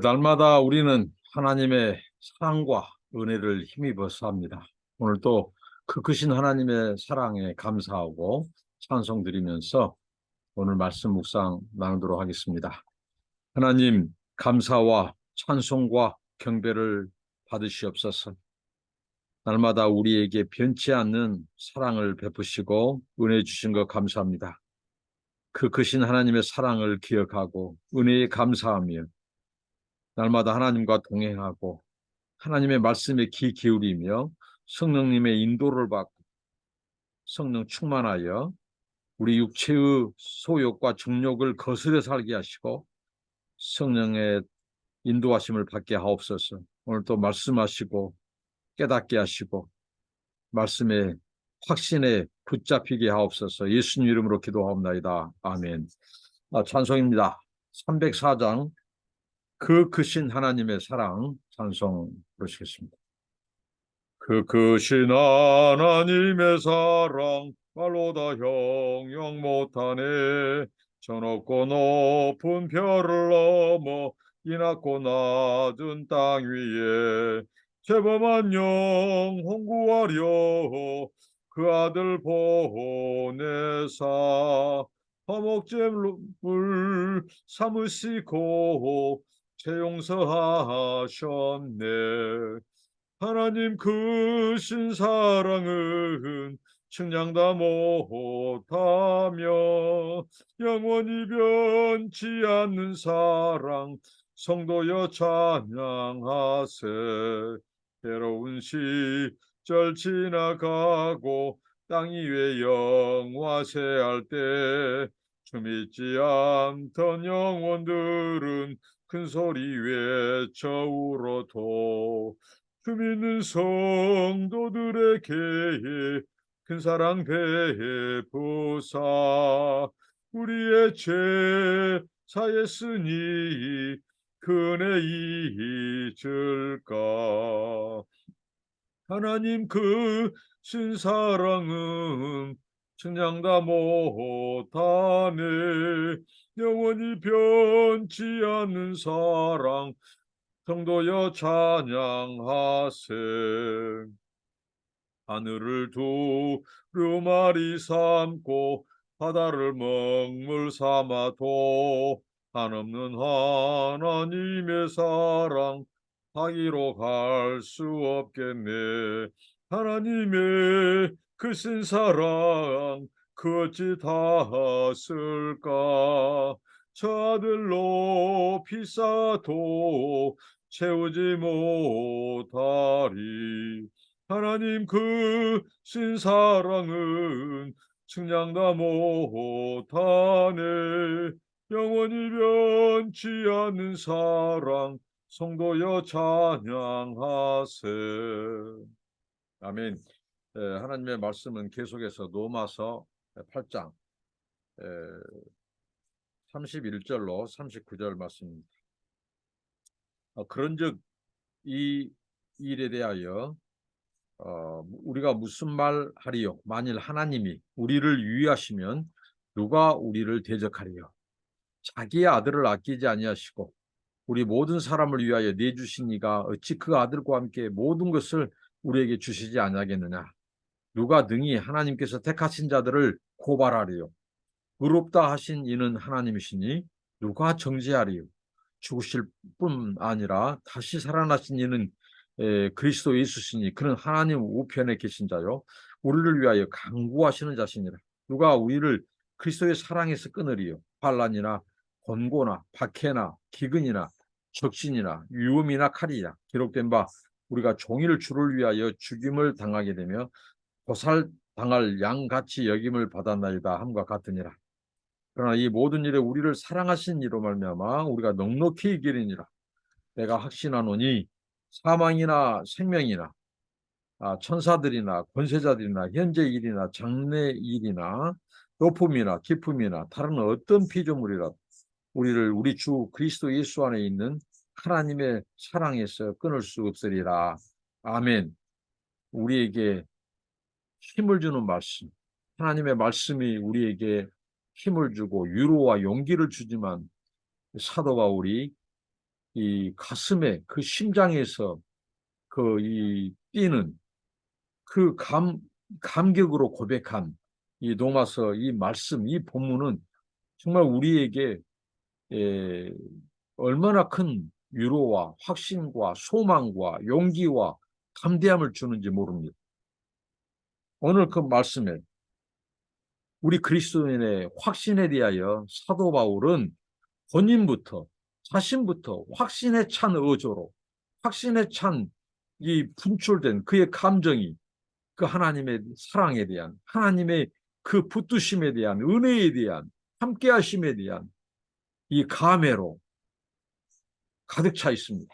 날마다 우리는 하나님의 사랑과 은혜를 힘입어서 합니다. 오늘 또 그 크신 하나님의 사랑에 감사하고 찬송 드리면서 오늘 말씀 묵상 나누도록 하겠습니다. 하나님, 감사와 찬송과 경배를 받으시옵소서. 날마다 우리에게 변치 않는 사랑을 베푸시고 은혜 주신 것 감사합니다. 그 크신 하나님의 사랑을 기억하고 은혜에 감사하며 날마다 하나님과 동행하고 하나님의 말씀에 귀 기울이며 성령님의 인도를 받고 성령 충만하여 우리 육체의 소욕과 정욕을 거스려 살게 하시고 성령의 인도하심을 받게 하옵소서. 오늘 또 말씀하시고 깨닫게 하시고 말씀의 확신에 붙잡히게 하옵소서. 예수님 이름으로 기도하옵나이다. 아멘. 찬송입니다. 304장 그 크신 하나님의 사랑 찬송 부르시겠습니다. 그 크신 하나님의 사랑 말로 다 형용 못하네. 저 높고 높은 별을 넘어 이 낮고 낮은 땅 위에 죄범한 영혼 구하려 그 아들 보내사 화목제물 삼으시고 죄 용서하셨네. 하나님 크신 사랑은 측량다 못하며 영원히 변치 않는 사랑 성도여 찬양하세. 괴로운 시절 지나가고 땅 위에 영화세할 때 주 믿지 않던 영혼들은 큰 소리 외쳐 울어도 주 믿는 성도들에게 큰 사랑 베푸사 우리의 죄 사했으니 그네 잊을까. 하나님 그 신사랑은 측량다 못하네. 영원히 변치 않는 사랑 성도여 찬양하세. 하늘을 두루마리 삼고 바다를 먹물 삼아도 한없는 하나님의 사랑 하기로 갈 수 없겠네. 하나님의 크신 사랑 그 어찌 닿았을까. 저 아들로 비싸도 채우지 못하리. 하나님 크신 사랑은 측량다 못하네. 영원히 변치 않는 사랑 성도여 찬양하세. 아멘. 하나님의 말씀은 계속해서 로마서 8장 31절로 39절 말씀입니다. 그런즉 이 일에 대하여 우리가 무슨 말 하리요? 만일 하나님이 우리를 유의하시면 누가 우리를 대적하리요? 자기의 아들을 아끼지 아니하시고 우리 모든 사람을 위하여 내주신 이가 어찌 그 아들과 함께 모든 것을 우리에게 주시지 아니하겠느냐? 누가 능히 하나님께서 택하신 자들을 고발하리요? 의롭다 하신 이는 하나님이시니 누가 정죄하리요? 죽으실 뿐 아니라 다시 살아나신 이는 그리스도 예수시니 그는 하나님 우편에 계신 자요 우리를 위하여 간구하시는 자시니라. 누가 우리를 그리스도의 사랑에서 끊으리요? 환난이나 권고나 박해나 기근이나 적신이나 위험이나 칼이라. 기록된 바 우리가 종일 주를 위하여 죽임을 당하게 되며 보살당할 양같이 여김을 받았나이다 함과 같으니라. 그러나 이 모든 일에 우리를 사랑하신 이로 말미암아 우리가 넉넉히 이기리니라. 내가 확신하노니 사망이나 생명이나 천사들이나 권세자들이나 현재 일이나 장래 일이나 높음이나 깊음이나 다른 어떤 피조물이라도 우리를 우리 주 그리스도 예수 안에 있는 하나님의 사랑에서 끊을 수 없으리라. 아멘. 우리에게 힘을 주는 말씀, 하나님의 말씀이 우리에게 힘을 주고 위로와 용기를 주지만 사도 바울이 이 가슴에 그 심장에서 그 이 뛰는 그 감격으로 고백한 이 로마서 이 말씀, 이 본문은 정말 우리에게 에, 얼마나 큰 위로와 확신과 소망과 용기와 담대함을 주는지 모릅니다. 오늘 그 말씀에 우리 그리스도인의 확신에 대하여 사도 바울은 본인부터 자신부터 확신에 찬 어조로 확신에 찬 이 분출된 그의 감정이 그 하나님의 사랑에 대한 하나님의 그 붙드심에 대한 은혜에 대한 함께하심에 대한 이 감회로 가득 차 있습니다.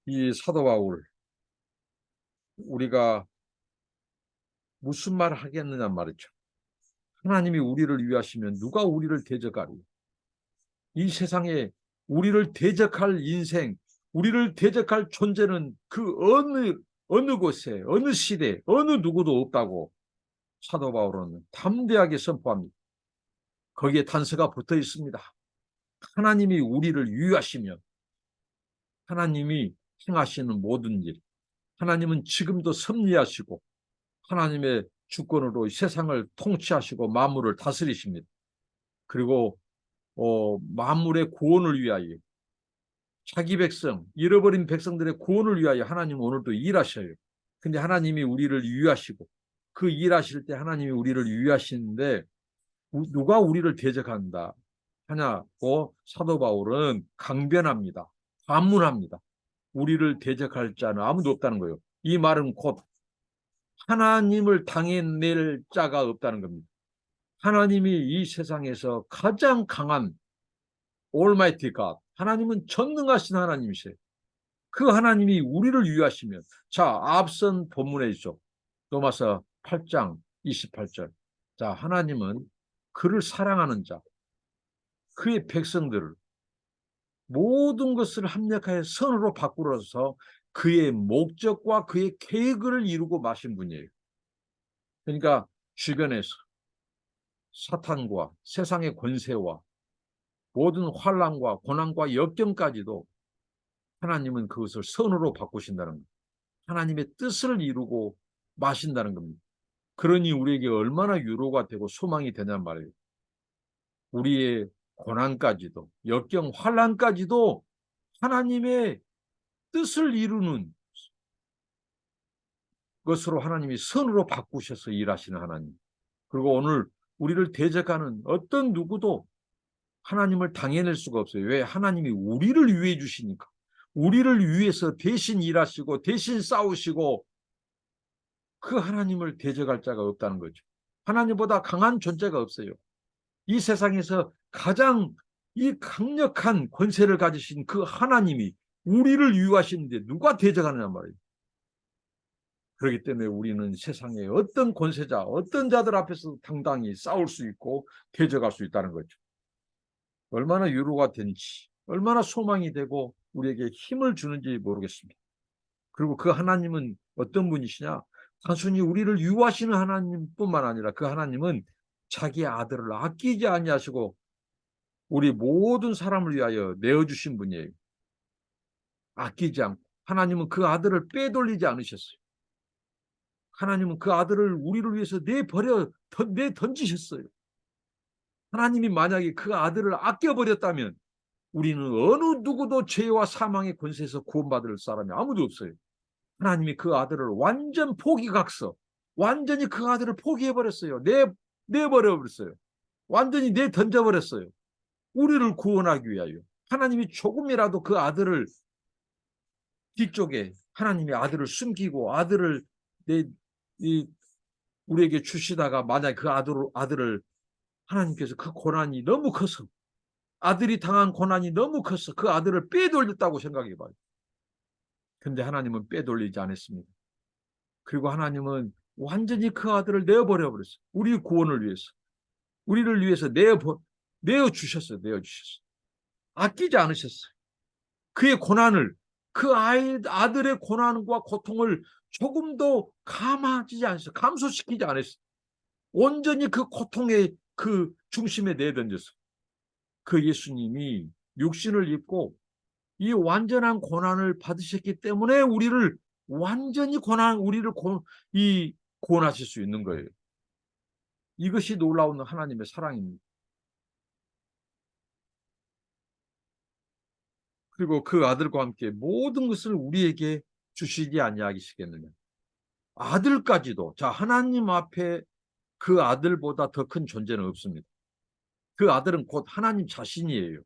이 사도 바울 우리가 무슨 말을 하겠느냐 말이죠. 하나님이 우리를 위하시면 누가 우리를 대적하리? 이 세상에 우리를 대적할 인생, 우리를 대적할 존재는 그 어느 곳에, 어느 시대, 어느 누구도 없다고 사도 바울은 담대하게 선포합니다. 거기에 단서가 붙어 있습니다. 하나님이 우리를 위하시면 하나님이 행하시는 모든 일, 하나님은 지금도 섭리하시고 하나님의 주권으로 세상을 통치하시고 만물을 다스리십니다. 그리고 만물의 구원을 위하여 자기 백성, 잃어버린 백성들의 구원을 위하여 하나님은 오늘도 일하셔요. 근데 하나님이 우리를 위하시고 그 일하실 때 하나님이 우리를 위하시는데 누가 우리를 대적한다 하냐고 사도 바울은 강변합니다. 반문합니다. 우리를 대적할 자는 아무도 없다는 거예요. 이 말은 곧 하나님을 당해낼 자가 없다는 겁니다. 하나님이 이 세상에서 가장 강한 Almighty God, 하나님은 전능하신 하나님이세요. 그 하나님이 우리를 위하시면, 자, 앞선 본문에 있죠. 로마서 8장 28절. 자, 하나님은 그를 사랑하는 자, 그의 백성들을 모든 것을 합력하여 선으로 바꾸어서 그의 목적과 그의 계획을 이루고 마신 분이에요. 그러니까 주변에서 사탄과 세상의 권세와 모든 환난과 고난과 역경까지도 하나님은 그것을 선으로 바꾸신다는 겁니다. 하나님의 뜻을 이루고 마신다는 겁니다. 그러니 우리에게 얼마나 위로가 되고 소망이 되냔 말이에요. 우리의 고난까지도 역경 환난까지도 하나님의 뜻을 이루는 것으로 하나님이 선으로 바꾸셔서 일하시는 하나님. 그리고 오늘 우리를 대적하는 어떤 누구도 하나님을 당해낼 수가 없어요. 왜? 하나님이 우리를 위해 주시니까. 우리를 위해서 대신 일하시고 대신 싸우시고 그 하나님을 대적할 자가 없다는 거죠. 하나님보다 강한 존재가 없어요. 이 세상에서 가장 이 강력한 권세를 가지신 그 하나님이 우리를 위하시는데 누가 대적하느냐 말이에요. 그렇기 때문에 우리는 세상에 어떤 권세자, 어떤 자들 앞에서 당당히 싸울 수 있고 대적할 수 있다는 거죠. 얼마나 위로가 되는지, 얼마나 소망이 되고 우리에게 힘을 주는지 모르겠습니다. 그리고 그 하나님은 어떤 분이시냐? 단순히 우리를 위하시는 하나님뿐만 아니라 그 하나님은 자기 아들을 아끼지 아니하시고 우리 모든 사람을 위하여 내어주신 분이에요. 아끼지 않고 하나님은 그 아들을 빼돌리지 않으셨어요. 하나님은 그 아들을 우리를 위해서 내던지셨어요. 하나님이 만약에 그 아들을 아껴버렸다면 우리는 어느 누구도 죄와 사망의 권세에서 구원받을 사람이 아무도 없어요. 하나님이 그 아들을 완전 포기각서, 완전히 그 아들을 포기해버렸어요. 내버려버렸어요. 완전히 내던져버렸어요. 우리를 구원하기 위하여. 하나님이 조금이라도 그 아들을 뒤쪽에 하나님이 아들을 숨기고 아들을 우리에게 주시다가 만약 그 아들을 하나님께서 그 고난이 너무 커서 아들이 당한 고난이 너무 커서 그 아들을 빼돌렸다고 생각해봐요. 근데 하나님은 빼돌리지 않았습니다. 그리고 하나님은 완전히 그 아들을 내어버려 버렸어요. 우리 구원을 위해서. 우리를 위해서 내어주셨어요. 아끼지 않으셨어요. 그의 고난을, 그 아들의 고난과 고통을 조금도 감소시키지 않았어요. 온전히 그 고통의 그 중심에 내던졌어요. 그 예수님이 육신을 입고 이 완전한 고난을 받으셨기 때문에 우리를 완전히 구원하실 수 있는 거예요. 이것이 놀라운 하나님의 사랑입니다. 그리고 그 아들과 함께 모든 것을 우리에게 주시지 아니하시겠느냐. 아들까지도, 자, 하나님 앞에 그 아들보다 더 큰 존재는 없습니다. 그 아들은 곧 하나님 자신이에요.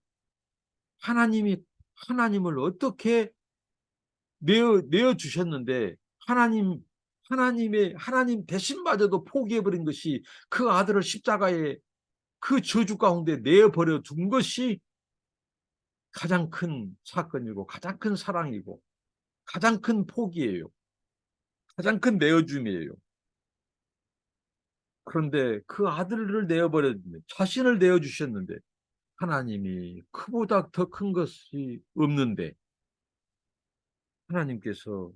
하나님이 하나님을 어떻게 내어 주셨는데 하나님 대신마저도 포기해버린 것이 그 아들을 십자가에 그 저주 가운데 내어버려 둔 것이 가장 큰 사건이고 가장 큰 사랑이고 가장 큰 포기예요. 가장 큰 내어줌이에요. 그런데 그 아들을 내어버렸는데 자신을 내어주셨는데 하나님이 그보다 더 큰 것이 없는데 하나님께서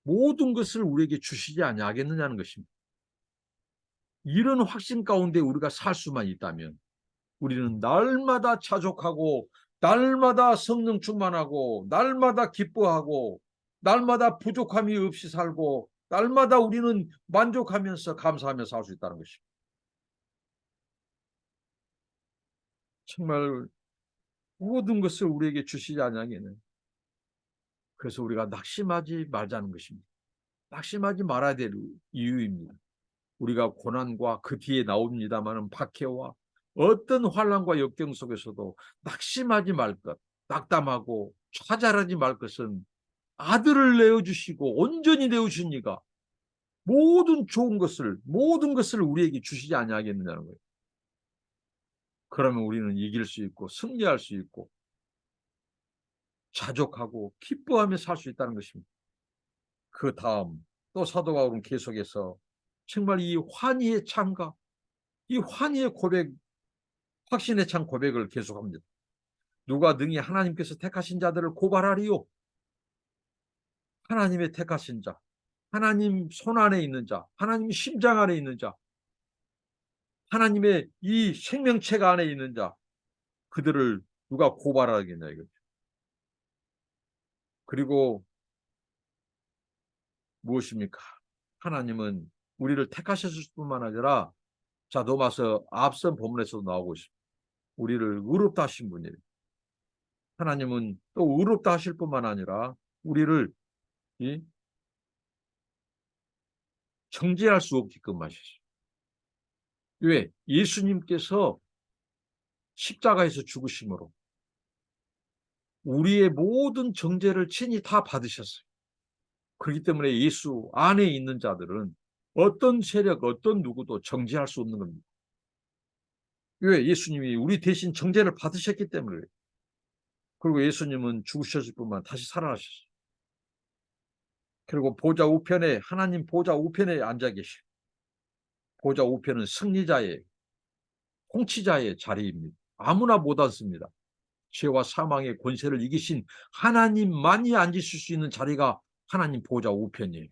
모든 것을 우리에게 주시지 아니하겠느냐는 것입니다. 이런 확신 가운데 우리가 살 수만 있다면 우리는 날마다 자족하고 날마다 성령 충만하고 날마다 기뻐하고 날마다 부족함이 없이 살고 날마다 우리는 만족하면서 감사하며 살 수 있다는 것입니다. 정말 모든 것을 우리에게 주시지 아니하겠는. 그래서 우리가 낙심하지 말자는 것입니다. 낙심하지 말아야 될 이유입니다. 우리가 고난과 그 뒤에 나옵니다마는 박해와 어떤 환난과 역경 속에서도 낙심하지 말 것, 낙담하고 좌절하지 말 것은 아들을 내어주시고 온전히 내어주신 이가 모든 좋은 것을 모든 것을 우리에게 주시지 아니하겠느냐는 거예요. 그러면 우리는 이길 수 있고 승리할 수 있고 자족하고 기뻐하며 살 수 있다는 것입니다. 그 다음 또 사도 바울은 계속해서 정말 이 환희의 참가, 이 환희의 고백, 확신의 찬 고백을 계속합니다. 누가 능히 하나님께서 택하신 자들을 고발하리요? 하나님의 택하신 자, 하나님 손 안에 있는 자, 하나님 심장 안에 있는 자, 하나님의 이 생명체가 안에 있는 자, 그들을 누가 고발하겠냐 이거죠. 그리고 무엇입니까? 하나님은 우리를 택하셨을 뿐만 아니라 자, 로마서 앞선 본문에서도 나오고 있습니다. 우리를 의롭다 하신 분이에요. 하나님은 또 의롭다 하실 뿐만 아니라 우리를 정죄할 수 없게끔 하셨어요. 왜? 예수님께서 십자가에서 죽으심으로 우리의 모든 정죄를 친히 다 받으셨어요. 그렇기 때문에 예수 안에 있는 자들은 어떤 세력, 어떤 누구도 정죄할 수 없는 겁니다. 왜? 예수님이 우리 대신 정죄를 받으셨기 때문에. 그리고 예수님은 죽으셨을 뿐만 다시 살아나셨어요. 그리고 보좌 우편에 하나님 보좌 우편에 앉아 계셔. 보좌 우편은 승리자의 통치자의 자리입니다. 아무나 못 앉습니다. 죄와 사망의 권세를 이기신 하나님만이 앉으실 수 있는 자리가 하나님 보좌 우편이에요.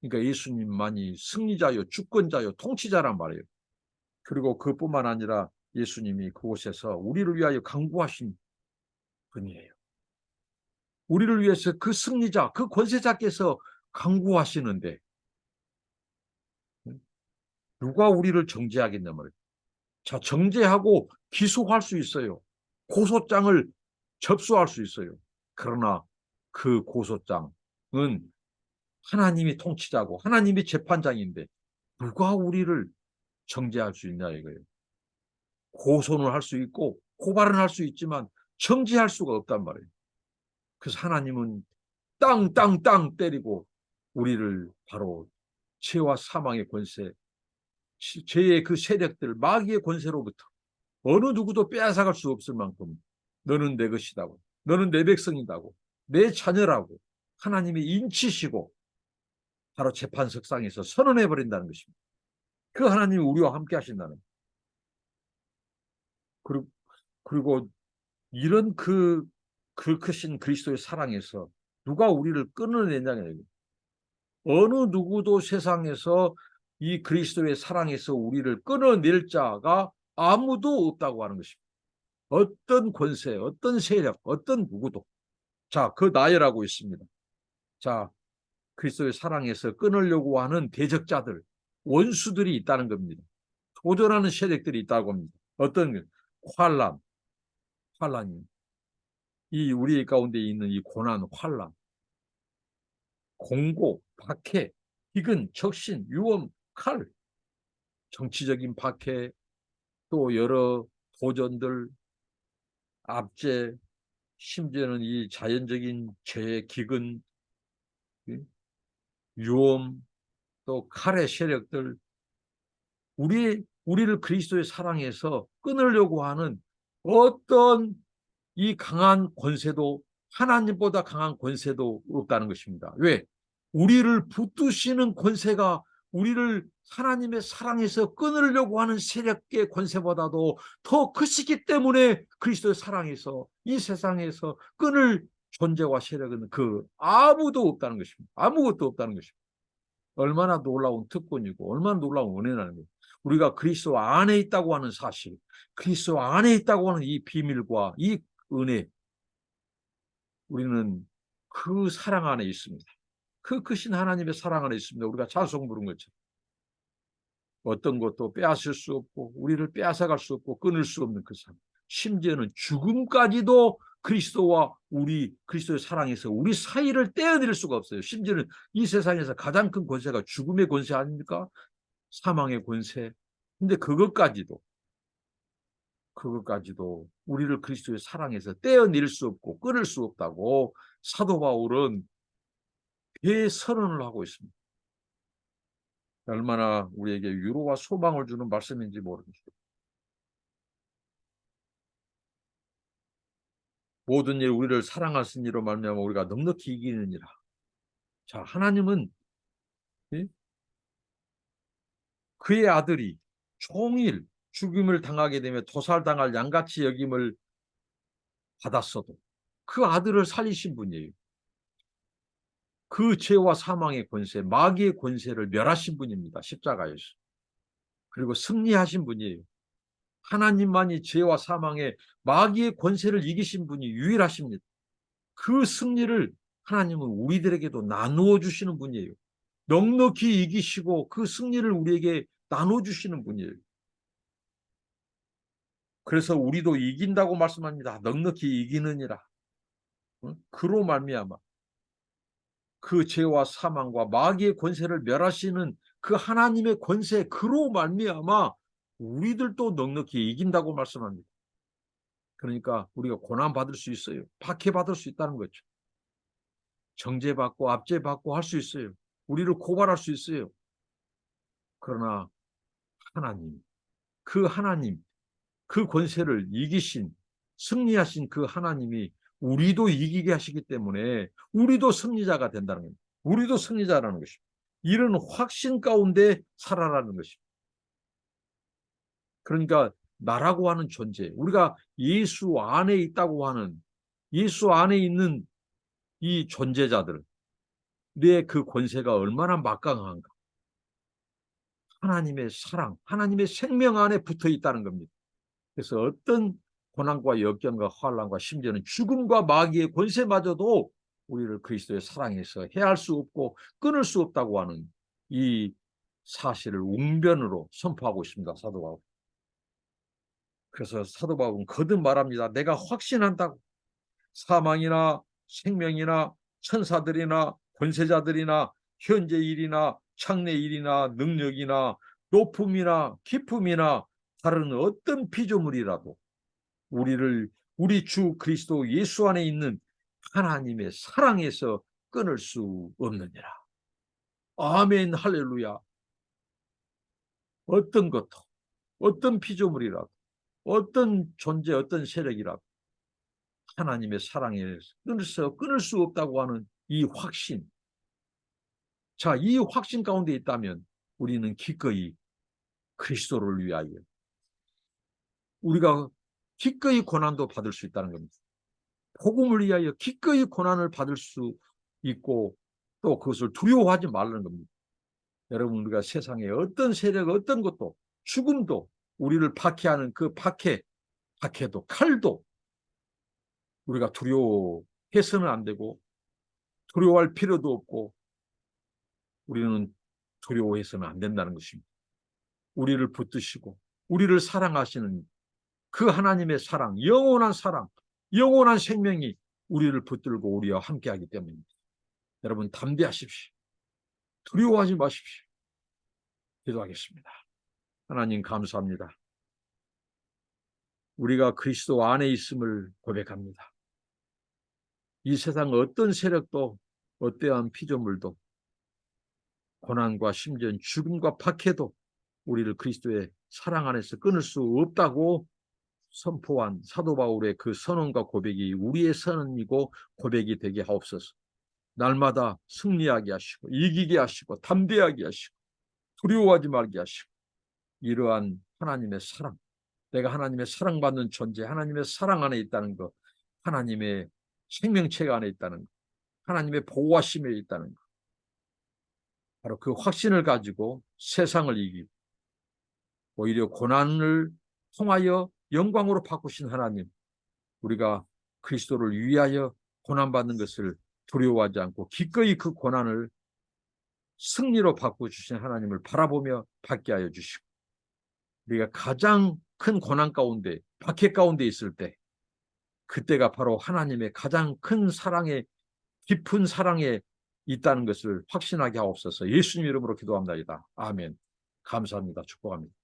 그러니까 예수님만이 승리자요, 주권자요, 통치자란 말이에요. 그리고 그뿐만 아니라 예수님이 그곳에서 우리를 위하여 강구하신 분이에요. 우리를 위해서 그 승리자, 그 권세자께서 강구하시는데 누가 우리를 정죄하겠냐 말이에요. 자, 정죄하고 기소할 수 있어요. 고소장을 접수할 수 있어요. 그러나 그 고소장은 하나님이 통치자고 하나님이 재판장인데 누가 우리를 정죄할 수 있냐 이거예요. 고소는 할 수 있고 고발은 할 수 있지만 정죄할 수가 없단 말이에요. 그래서 하나님은 땅 때리고 우리를 바로 죄와 사망의 권세, 죄의 그 세력들, 마귀의 권세로부터 어느 누구도 빼앗아갈 수 없을 만큼 너는 내 것이다고, 너는 내 백성이다고, 내 자녀라고 하나님이 인치시고 바로 재판석상에서 선언해버린다는 것입니다. 그 하나님이 우리와 함께 하신다는. 그리고 이런 그 크신 그리스도의 사랑에서 누가 우리를 끊어내냐는 얘기예요. 어느 누구도 세상에서 이 그리스도의 사랑에서 우리를 끊어낼 자가 아무도 없다고 하는 것입니다. 어떤 권세, 어떤 세력, 어떤 누구도. 자, 그 나열하고 있습니다. 자, 그리스도의 사랑에서 끊으려고 하는 대적자들, 원수들이 있다는 겁니다. 도전하는 세력들이 있다고 합니다. 어떤 환란, 환란이 이 우리 가운데 있는 이 고난, 환란, 공고, 박해, 기근, 적신, 유언, 칼, 정치적인 박해, 또 여러 도전들, 압제, 심지어는 이 자연적인 재해, 기근, 유언, 또 칼의 세력들, 우리를 그리스도의 사랑에서 끊으려고 하는 어떤 이 강한 권세도 하나님보다 강한 권세도 없다는 것입니다. 왜? 우리를 붙드시는 권세가 우리를 하나님의 사랑에서 끊으려고 하는 세력의 권세보다도 더 크시기 때문에 그리스도의 사랑에서 이 세상에서 끊을 존재와 세력은 그 아무도 없다는 것입니다. 아무것도 없다는 것입니다. 얼마나 놀라운 특권이고 얼마나 놀라운 은혜라는 거예요. 우리가 그리스도 안에 있다고 하는 사실, 그리스도 안에 있다고 하는 이 비밀과 이 은혜, 우리는 그 사랑 안에 있습니다. 그 크신 하나님의 사랑 안에 있습니다. 우리가 찬송 부른 것처럼 어떤 것도 빼앗을 수 없고 우리를 빼앗아갈 수 없고 끊을 수 없는 그 사랑. 심지어는 죽음까지도 그리스도와 우리 그리스도의 사랑에서 우리 사이를 떼어낼 수가 없어요. 심지어는 이 세상에서 가장 큰 권세가 죽음의 권세 아닙니까? 사망의 권세. 근데 그것까지도 우리를 그리스도의 사랑에서 떼어낼 수 없고 끊을 수 없다고 사도 바울은 대선언을 하고 있습니다. 얼마나 우리에게 위로와 소망을 주는 말씀인지 모르겠어요. 모든 일 우리를 사랑하신 이로 말미암아 우리가 넉넉히 이기느니라. 자, 하나님은 그의 아들이 종일 죽임을 당하게 되며 도살당할 양같이 여김을 받았어도 그 아들을 살리신 분이에요. 그 죄와 사망의 권세, 마귀의 권세를 멸하신 분입니다. 십자가에서. 그리고 승리하신 분이에요. 하나님만이 죄와 사망의 마귀의 권세를 이기신 분이 유일하십니다. 그 승리를 하나님은 우리들에게도 나누어 주시는 분이에요. 넉넉히 이기시고 그 승리를 우리에게 나눠 주시는 분이에요. 그래서 우리도 이긴다고 말씀합니다. 넉넉히 이기느니라. 그로 말미암아 그 죄와 사망과 마귀의 권세를 멸하시는 그 하나님의 권세, 그로 말미암아 우리들도 넉넉히 이긴다고 말씀합니다. 그러니까 우리가 고난받을 수 있어요. 박해받을 수 있다는 거죠. 정죄받고 압제받고 할 수 있어요. 우리를 고발할 수 있어요. 그러나 하나님, 그 권세를 이기신, 승리하신 그 하나님이 우리도 이기게 하시기 때문에 우리도 승리자가 된다는 겁니다. 우리도 승리자라는 것입니다. 이런 확신 가운데 살아라는 것입니다. 그러니까 나라고 하는 존재, 우리가 예수 안에 있다고 하는, 예수 안에 있는 이 존재자들, 내 그 권세가 얼마나 막강한가. 하나님의 사랑, 하나님의 생명 안에 붙어 있다는 겁니다. 그래서 어떤 고난과 역경과 환난과 심지어는 죽음과 마귀의 권세마저도 우리를 그리스도의 사랑에서 해할 수 없고 끊을 수 없다고 하는 이 사실을 웅변으로 선포하고 있습니다. 사도 바울. 그래서 사도 바울은 거듭 말합니다. 내가 확신한다고. 사망이나 생명이나 천사들이나 권세자들이나 현재 일이나 창내 일이나 능력이나 높음이나 깊음이나 다른 어떤 피조물이라도 우리 주 그리스도 예수 안에 있는 하나님의 사랑에서 끊을 수 없느니라. 아멘, 할렐루야. 어떤 것도, 어떤 피조물이라도, 어떤 존재, 어떤 세력이라도 하나님의 사랑에서 끊을 수 없다고 하는 이 확신. 자, 이 확신 가운데 있다면 우리는 기꺼이 그리스도를 위하여 우리가 기꺼이 고난도 받을 수 있다는 겁니다. 복음을 위하여 기꺼이 고난을 받을 수 있고 또 그것을 두려워하지 말라는 겁니다. 여러분, 우리가 세상에 어떤 세력, 어떤 것도, 죽음도 우리를 박해하는 그 박해, 박해도 칼도 우리가 두려워해서는 안 되고 두려워할 필요도 없고 우리는 두려워해서는 안 된다는 것입니다. 우리를 붙드시고 우리를 사랑하시는 그 하나님의 사랑, 영원한 생명이 우리를 붙들고 우리와 함께하기 때문입니다. 여러분 담대하십시오. 두려워하지 마십시오. 기도하겠습니다. 하나님 감사합니다. 우리가 그리스도 안에 있음을 고백합니다. 이 세상 어떤 세력도 어떠한 피조물도 고난과 심지어 죽음과 박해도 우리를 그리스도의 사랑 안에서 끊을 수 없다고 선포한 사도 바울의 그 선언과 고백이 우리의 선언이고 고백이 되게 하옵소서. 날마다 승리하게 하시고 이기게 하시고 담대하게 하시고 두려워하지 말게 하시고 이러한 하나님의 사랑, 내가 하나님의 사랑받는 존재, 하나님의 사랑 안에 있다는 것, 하나님의 생명체가 안에 있다는 것, 하나님의 보호하심에 있다는 것, 바로 그 확신을 가지고 세상을 이기고 오히려 고난을 통하여 영광으로 바꾸신 하나님, 우리가 그리스도를 위하여 고난받는 것을 두려워하지 않고 기꺼이 그 고난을 승리로 바꿔주신 하나님을 바라보며 받게 하여 주시고 우리가 가장 큰 고난 가운데 박해 가운데 있을 때 그때가 바로 하나님의 가장 큰 사랑에 깊은 사랑에 있다는 것을 확신하게 하옵소서. 예수님 이름으로 기도합니다. 아멘. 감사합니다. 축복합니다.